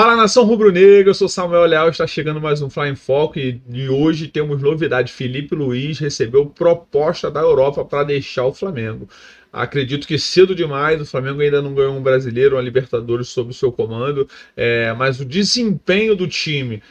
Fala, nação rubro-negra, eu sou Samuel Leal, está chegando mais um Fly em Foco e hoje temos novidade. Felipe Luiz recebeu proposta da Europa para deixar o Flamengo. Acredito que cedo demais, o Flamengo ainda não ganhou um brasileiro, uma Libertadores sob o seu comando, mas o desempenho do time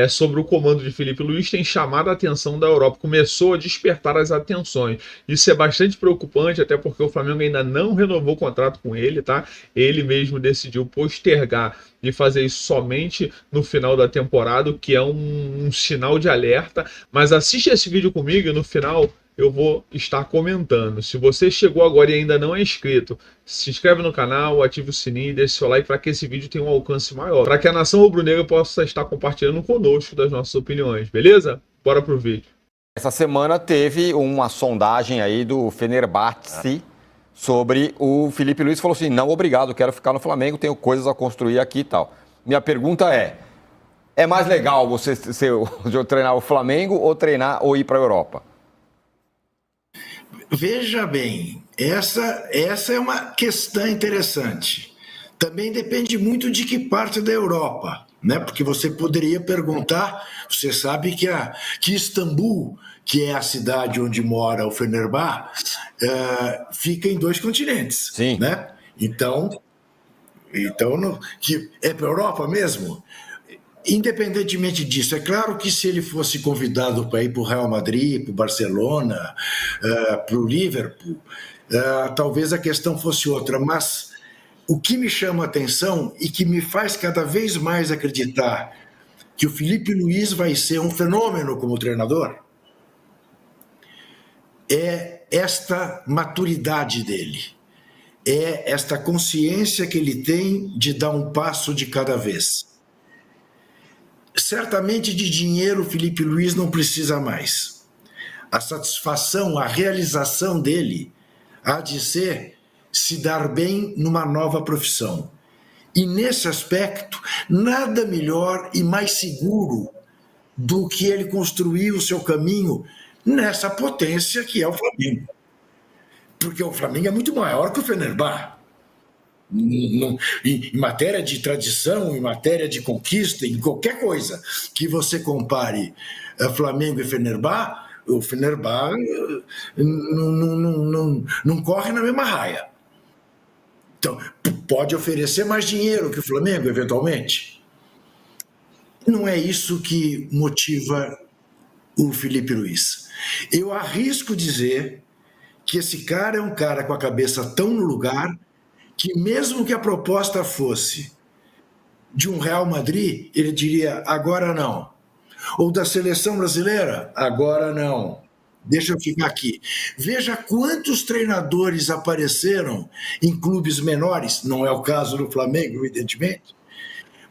sobre o comando de Felipe Luiz tem chamado a atenção da Europa, começou a despertar as atenções. Isso é bastante preocupante, até porque o Flamengo ainda não renovou o contrato com ele, tá? Ele mesmo decidiu postergar e fazer isso somente no final da temporada, o que é um sinal de alerta. Mas assiste esse vídeo comigo e no final eu vou estar comentando. Se você chegou agora e ainda não é inscrito, se inscreve no canal, ative o sininho e deixe seu like para que esse vídeo tenha um alcance maior, para que a nação rubro-negra possa estar compartilhando conosco das nossas opiniões, beleza? Bora pro vídeo. Essa semana teve uma sondagem aí do Fenerbahçe sobre o Felipe Luiz, falou assim, não, obrigado, quero ficar no Flamengo, tenho coisas a construir aqui e tal. Minha pergunta é mais legal você treinar o Flamengo ou ir para a Europa? Veja bem, essa é uma questão interessante. Também depende muito de que parte da Europa, né? Porque você poderia perguntar, você sabe que Istambul, que é a cidade onde mora o Fenerbahçe, fica em 2 continentes. Sim. Né? Então que é para a Europa mesmo? Independentemente disso, é claro que se ele fosse convidado para ir para o Real Madrid, para o Barcelona, para o Liverpool, talvez a questão fosse outra, mas o que me chama a atenção e que me faz cada vez mais acreditar que o Felipe Luiz vai ser um fenômeno como treinador é esta maturidade dele, é esta consciência que ele tem de dar um passo de cada vez. Certamente de dinheiro o Felipe Luiz não precisa mais. A satisfação, a realização dele há de ser se dar bem numa nova profissão. E nesse aspecto, nada melhor e mais seguro do que ele construir o seu caminho nessa potência que é o Flamengo. Porque o Flamengo é muito maior que o Fenerbahçe. Em matéria de tradição, em matéria de conquista, em qualquer coisa que você compare Flamengo e Fenerbahçe, o Fenerbahçe não corre na mesma raia. Então, pode oferecer mais dinheiro que o Flamengo, eventualmente. Não é isso que motiva o Felipe Luiz. Eu arrisco dizer que esse cara é um cara com a cabeça tão no lugar que mesmo que a proposta fosse de um Real Madrid, ele diria, agora não. Ou da seleção brasileira, agora não. Deixa eu ficar aqui. Veja quantos treinadores apareceram em clubes menores, não é o caso do Flamengo, evidentemente,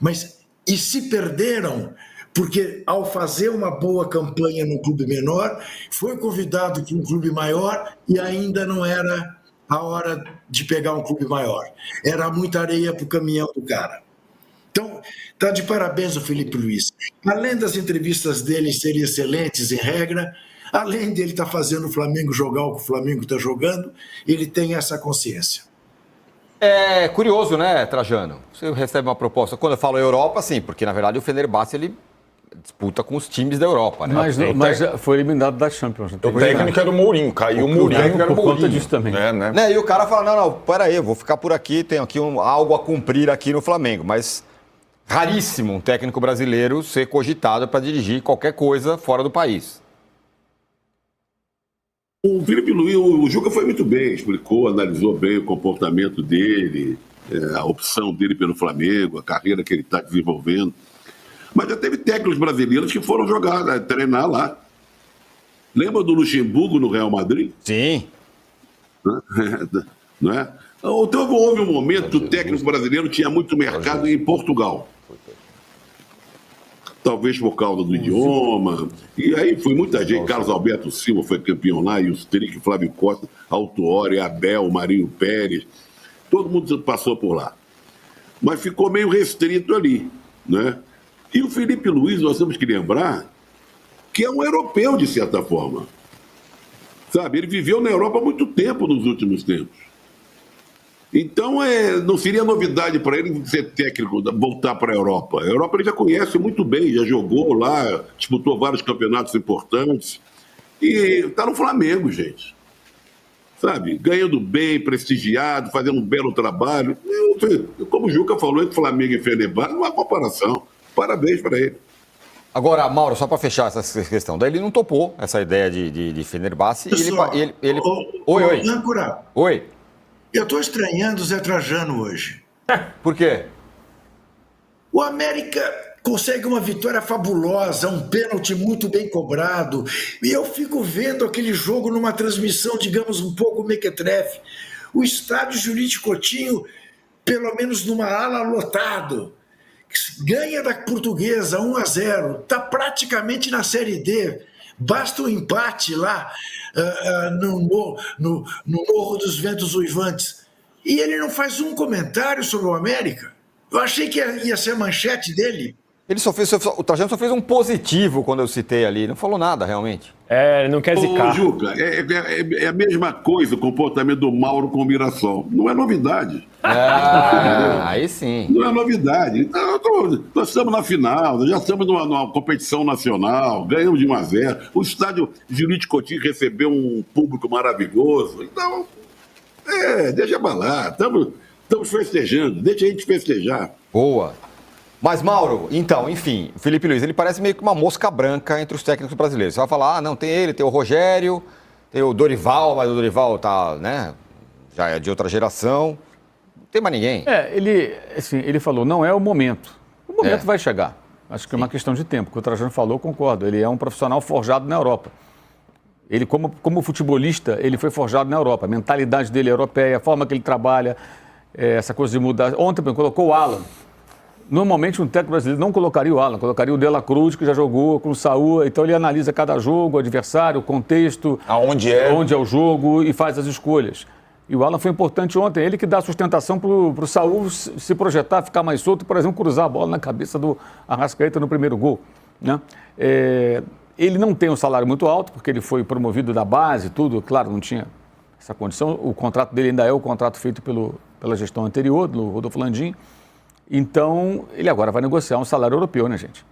mas e se perderam porque ao fazer uma boa campanha num clube menor, foi convidado para um clube maior e ainda não era a hora de pegar um clube maior. Era muita areia para o caminhão do cara. Então, está de parabéns o Felipe Luiz. Além das entrevistas dele serem excelentes em regra, além dele estar fazendo o Flamengo jogar o que o Flamengo está jogando, ele tem essa consciência. É curioso, né, Trajano? Você recebe uma proposta, quando eu falo Europa, sim, porque na verdade o Fenerbahçe, ele disputa com os times da Europa, né? Mas foi eliminado da Champions. O técnico era o Mourinho, caiu o Mourinho por conta disso também. E o cara fala, não, peraí, eu vou ficar por aqui, tenho aqui algo a cumprir aqui no Flamengo, mas raríssimo um técnico brasileiro ser cogitado para dirigir qualquer coisa fora do país. O Felipe Luiz, o Juca foi muito bem, explicou, analisou bem o comportamento dele, a opção dele pelo Flamengo, a carreira que ele está desenvolvendo. Mas já teve técnicos brasileiros que foram jogar, treinar lá. Lembra do Luxemburgo no Real Madrid? Sim. Não é? Então houve um momento que o técnico brasileiro tinha muito mercado em Portugal. Talvez por causa do idioma. E aí foi muita gente. Carlos Alberto Silva foi campeão lá, e os Trick, Flávio Costa, Autuori, Abel, Marinho Pérez. Todo mundo passou por lá. Mas ficou meio restrito ali, né? E o Felipe Luiz, nós temos que lembrar que é um europeu, de certa forma. Sabe, ele viveu na Europa há muito tempo nos últimos tempos. Então, não seria novidade para ele ser técnico, voltar para a Europa. A Europa ele já conhece muito bem, já jogou lá, disputou vários campeonatos importantes. E está no Flamengo, gente. Sabe? Ganhando bem, prestigiado, fazendo um belo trabalho. Como o Juca falou, entre Flamengo e Fenerbahçe, não há comparação. Parabéns para ele. Agora, Mauro, só para fechar essa questão, daí ele não topou essa ideia de Fenerbahçe e ele... Oi. Âncora, Oi. eu estou estranhando o Zé Trajano hoje. Por quê? O América consegue uma vitória fabulosa, um pênalti muito bem cobrado, e eu fico vendo aquele jogo numa transmissão, digamos, um pouco mequetrefe. O estádio Jurite Coutinho, pelo menos numa ala, lotado. Ganha da Portuguesa 1-0, está praticamente na Série D. Basta um empate lá no Morro dos Ventos Uivantes. E ele não faz um comentário sobre o América. Eu achei que ia ser a manchete dele. O Trajano só fez um positivo quando eu citei ali, não falou nada realmente. Ele não quer zicar. Ô, Juca, é a mesma coisa o comportamento do Mauro com o Mirassol. Não é novidade. Aí sim. Não é novidade. Então, nós estamos na final, nós já estamos numa competição nacional, ganhamos de 1-0. O estádio Jurite Coutinho recebeu um público maravilhoso. Então, deixa abalar. Estamos festejando, deixa a gente festejar. Boa. Mas, Mauro, então, enfim, o Felipe Luiz, ele parece meio que uma mosca branca entre os técnicos brasileiros. Você vai falar, não, tem ele, tem o Rogério, tem o Dorival, mas o Dorival tá, né, já é de outra geração. Não tem mais ninguém. Ele falou, não é o momento. O momento vai chegar. Acho que é uma questão de tempo. O que o Trajano falou, eu concordo. Ele é um profissional forjado na Europa. Ele, como futebolista, ele foi forjado na Europa. A mentalidade dele é europeia, a forma que ele trabalha, essa coisa de mudar. Ontem colocou o Alan. Normalmente um técnico brasileiro não colocaria o Alan, colocaria o De La Cruz, que já jogou com o Saúl. Então ele analisa cada jogo, o adversário, o contexto, onde é o jogo e faz as escolhas. E o Alan foi importante ontem, ele que dá sustentação para o Saúl se projetar, ficar mais solto e, por exemplo, cruzar a bola na cabeça do Arrascaeta no primeiro gol, né? Ele não tem um salário muito alto, porque ele foi promovido da base, tudo, claro, não tinha essa condição. O contrato dele ainda é o contrato feito pela gestão anterior, do Rodolfo Landim. Então, ele agora vai negociar um salário europeu, né, gente?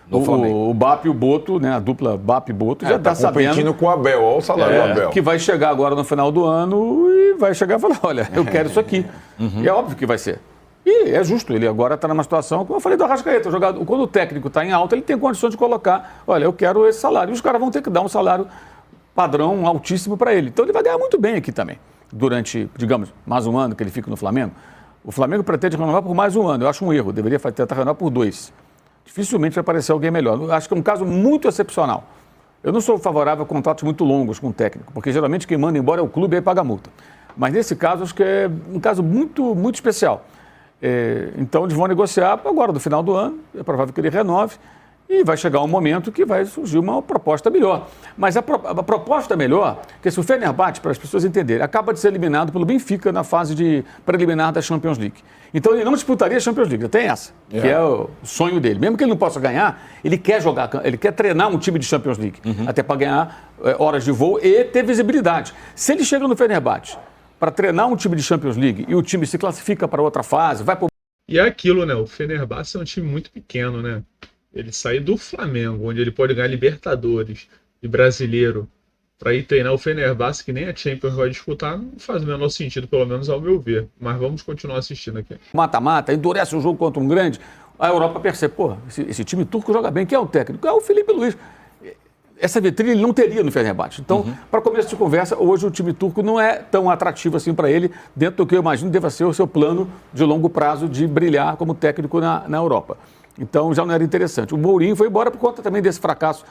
O Bap e o Boto, né, a dupla Bap e Boto, já está sabendo. Competindo com o Abel, olha o salário do Abel. Que vai chegar agora no final do ano e vai chegar e falar, olha, eu quero isso aqui. E é óbvio que vai ser. E é justo, ele agora está numa situação, como eu falei do Arrascaeta, quando o técnico está em alta, ele tem condições de colocar, olha, eu quero esse salário. E os caras vão ter que dar um salário padrão altíssimo para ele. Então ele vai ganhar muito bem aqui também, durante, digamos, mais um ano que ele fica no Flamengo. O Flamengo pretende renovar por mais um ano. Eu acho um erro. Deveria tentar renovar por 2. Dificilmente vai aparecer alguém melhor. Eu acho que é um caso muito excepcional. Eu não sou favorável a contratos muito longos com o técnico, porque geralmente quem manda embora é o clube e aí paga a multa. Mas nesse caso, acho que é um caso muito, muito especial. Então eles vão negociar agora, no final do ano. É provável que ele renove. E vai chegar um momento que vai surgir uma proposta melhor. Mas a proposta melhor, que se o Fenerbahçe, para as pessoas entenderem, acaba de ser eliminado pelo Benfica na fase preliminar da Champions League. Então ele não disputaria a Champions League, tem essa, que é o sonho dele. Mesmo que ele não possa ganhar, ele quer jogar, ele quer treinar um time de Champions League, até para ganhar horas de voo e ter visibilidade. Se ele chega no Fenerbahçe para treinar um time de Champions League e o time se classifica para outra fase, vai para... E é aquilo, né? O Fenerbahçe é um time muito pequeno, né? Ele sair do Flamengo, onde ele pode ganhar Libertadores e Brasileiro, para ir treinar o Fenerbahçe, que nem a Champions vai disputar, não faz o menor sentido, pelo menos ao meu ver. Mas vamos continuar assistindo aqui. Mata-mata, endurece o jogo contra um grande. A Europa percebe, esse time turco joga bem. Quem é o técnico? É o Felipe Luiz. Essa vitrine ele não teria no Fenerbahçe. Então, para começo de conversa, hoje o time turco não é tão atrativo assim para ele, dentro do que eu imagino deva ser o seu plano de longo prazo de brilhar como técnico na Europa. Então já não era interessante. O Mourinho foi embora por conta também desse fracasso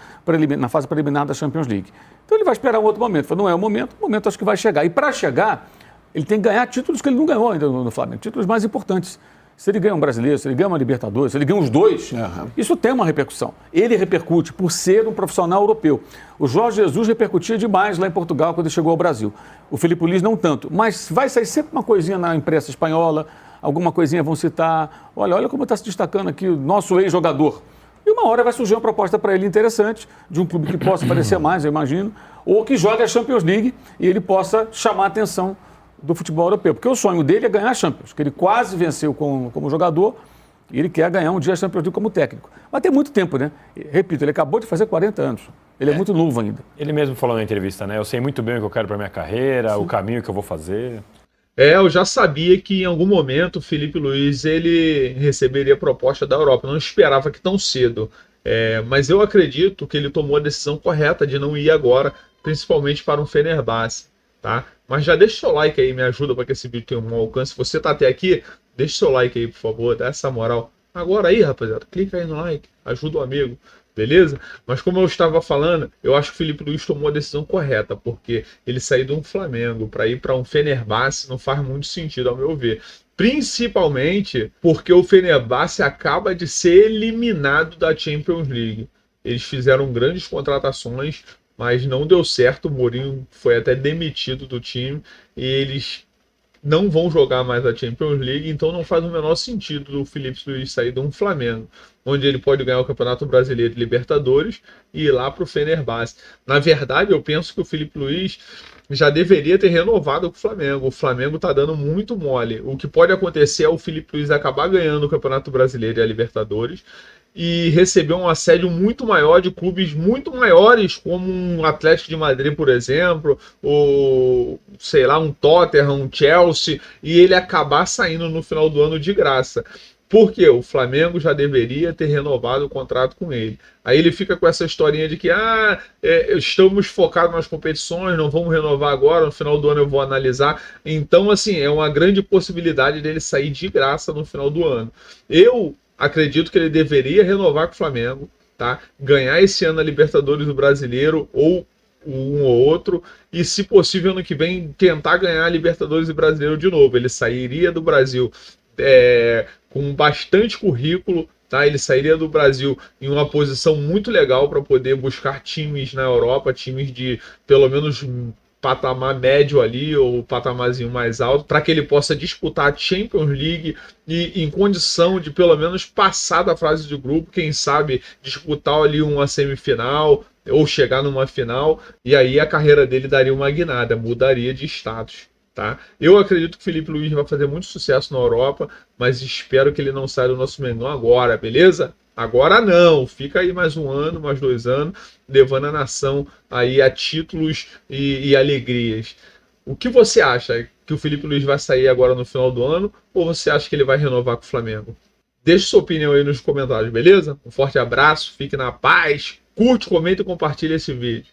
na fase preliminar da Champions League. Então ele vai esperar um outro momento. Não é o momento acho que vai chegar. E para chegar, ele tem que ganhar títulos que ele não ganhou ainda no Flamengo, títulos mais importantes. Se ele ganha um brasileiro, se ele ganha uma Libertadores, se ele ganha os dois, isso tem uma repercussão. Ele repercute por ser um profissional europeu. O Jorge Jesus repercutia demais lá em Portugal quando ele chegou ao Brasil. O Felipe Luiz não tanto. Mas vai sair sempre uma coisinha na imprensa espanhola, alguma coisinha vão citar, olha como está se destacando aqui o nosso ex-jogador. E uma hora vai surgir uma proposta para ele interessante, de um clube que possa aparecer mais, eu imagino, ou que jogue a Champions League e ele possa chamar a atenção do futebol europeu. Porque o sonho dele é ganhar a Champions, que ele quase venceu como jogador, e ele quer ganhar um dia a Champions League como técnico. Mas tem muito tempo, né? Repito, ele acabou de fazer 40 anos. Ele é muito novo ainda. Ele mesmo falou na entrevista, né? Eu sei muito bem o que eu quero para minha carreira, o caminho que eu vou fazer. Eu já sabia que em algum momento o Filipe Luís ele receberia proposta da Europa. Eu não esperava que tão cedo. Mas eu acredito que ele tomou a decisão correta de não ir agora, principalmente para um Fenerbahçe, tá? Mas já deixa o seu like aí, me ajuda para que esse vídeo tenha um alcance. Se você tá até aqui, deixa o seu like aí, por favor, dá essa moral. Agora aí, rapaziada, clica aí no like, ajuda o amigo, beleza? Mas como eu estava falando, eu acho que o Filipe Luís tomou a decisão correta, porque ele sair de um Flamengo para ir para um Fenerbahçe não faz muito sentido, ao meu ver. Principalmente porque o Fenerbahçe acaba de ser eliminado da Champions League. Eles fizeram grandes contratações, mas não deu certo. O Mourinho foi até demitido do time e eles não vão jogar mais a Champions League, então não faz o menor sentido o Filipe Luís sair de um Flamengo, onde ele pode ganhar o Campeonato Brasileiro de Libertadores e ir lá para o Fenerbahçe. Na verdade, eu penso que o Filipe Luís já deveria ter renovado com o Flamengo. O Flamengo está dando muito mole. O que pode acontecer é o Filipe Luís acabar ganhando o Campeonato Brasileiro e a Libertadores e receber um assédio muito maior de clubes muito maiores, como um Atlético de Madrid, por exemplo, ou, sei lá, um Tottenham, um Chelsea, e ele acabar saindo no final do ano de graça. Porque o Flamengo já deveria ter renovado o contrato com ele. Aí ele fica com essa historinha de que estamos focados nas competições, não vamos renovar agora, no final do ano eu vou analisar. Então, assim, é uma grande possibilidade dele sair de graça no final do ano. Eu acredito que ele deveria renovar com o Flamengo, tá? Ganhar esse ano a Libertadores do Brasileiro ou um ou outro, e se possível ano que vem tentar ganhar a Libertadores e Brasileiro de novo. Ele sairia do Brasil com bastante currículo, tá? Ele sairia do Brasil em uma posição muito legal para poder buscar times na Europa, times de pelo menos patamar médio ali, ou patamarzinho mais alto, para que ele possa disputar a Champions League e em condição de pelo menos passar da fase de grupo, quem sabe disputar ali uma semifinal ou chegar numa final, e aí a carreira dele daria uma guinada, mudaria de status. Tá? Eu acredito que o Filipe Luís vai fazer muito sucesso na Europa, mas espero que ele não saia do nosso menu agora, beleza? Agora não, fica aí mais um ano, mais 2 anos, levando a nação aí a títulos e alegrias. O que você acha? Que o Filipe Luís vai sair agora no final do ano, ou você acha que ele vai renovar com o Flamengo? Deixe sua opinião aí nos comentários, beleza? Um forte abraço, fique na paz, curte, comenta e compartilha esse vídeo.